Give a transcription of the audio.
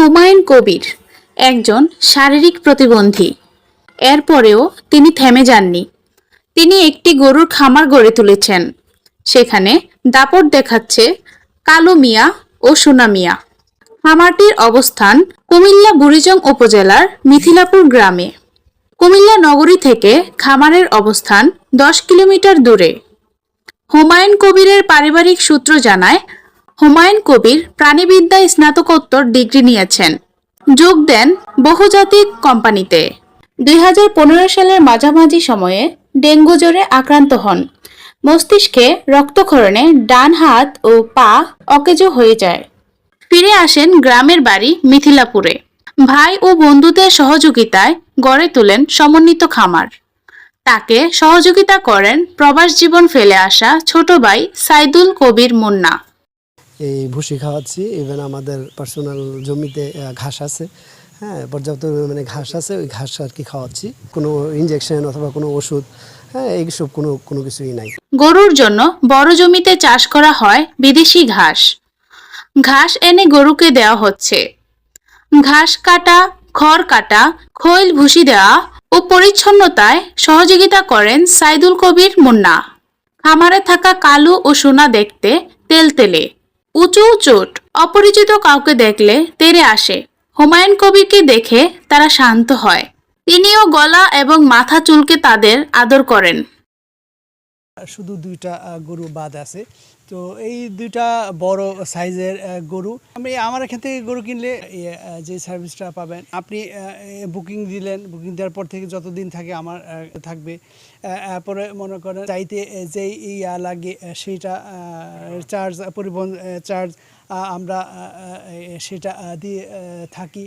হুমায়ুন কবির একজন শারীরিক প্রতিবন্ধী। এরপরেও তিনি থেমে যাননি। তিনি একটি গরুর খামার গড়ে তুলেছেন। সেখানে দাপট দেখাচ্ছে কালো মিয়া ও সোনা মিয়া। খামারটির অবস্থান কুমিল্লা বুড়িচং উপজেলার মিথিলাপুর গ্রামে। কুমিল্লা নগরী থেকে খামারের অবস্থান 10 কিলোমিটার দূরে। হুমায়ুন কবিরের পারিবারিক সূত্র জানায়, হুমায়ুন কবির প্রাণিবিদ্যায় স্নাতকোত্তর ডিগ্রি নিয়েছেন। যোগ দেন বহুজাতিক কোম্পানিতে। 2015 সালের মাঝামাঝি সময়ে ডেঙ্গু জ্বরে আক্রান্ত হন। মস্তিষ্কে রক্তক্ষরণে ডান হাত ও পা অকেজো হয়ে যায়। ফিরে আসেন গ্রামের বাড়ি মিথিলাপুরে। ভাই ও বন্ধুদের সহযোগিতায় গড়ে তোলেন সমন্বিত খামার। তাকে সহযোগিতা করেন প্রবাস জীবন ফেলে আসা ছোট ভাই সাইদুল কবির মুন্না। এই ভুসি খাওয়াচ্ছি। ইভেন আমাদের পার্সোনাল জমিতে ঘাস আছে, হ্যাঁ, পর্যাপ্ত পরিমাণে ঘাস আছে, ওই ঘাস আর কি খাওয়াচ্ছি। কোনো ইনজেকশন অথবা কোনো ওষুধ, হ্যাঁ, এইসব কোনো কিছুই নাই। গরুর জন্য বড় জমিতে চাষ করা হয় বিদেশি ঘাস। ঘাস এনে গরুকে দেওয়া হচ্ছে। ঘাস কাটা, খড় কাটা, খৈল ভুসি দেওয়া ও পরিচ্ছন্নতায় সহযোগিতা করেন সাইদুল কবির মুন্না। খামারে থাকা কালু ও সোনা দেখতে তেলতেলে, উঁচু চোট। অপরিচিত কাউকে দেখলে তেড়ে আসে। হুমায়ুন কবিরকে দেখে তারা শান্ত হয়। তিনিও গলা এবং মাথা চুলকে তাদের আদর করেন। শুধু দুইটা গরু বাদ আছে, তো এই দুইটা বড় সাইজের গরু। আমার এখান থেকে গরু কিনলে যে সার্ভিসটা পাবেন, আপনি বুকিং দিলেন, বুকিং দেওয়ার পর থেকে যতদিন থাকে আমার থাকবে। এরপরে মনে করেন চাইতে যেই লাগে সেইটা চার্জ, পরিবহন চার্জ আমরা সেটা দিয়ে থাকি।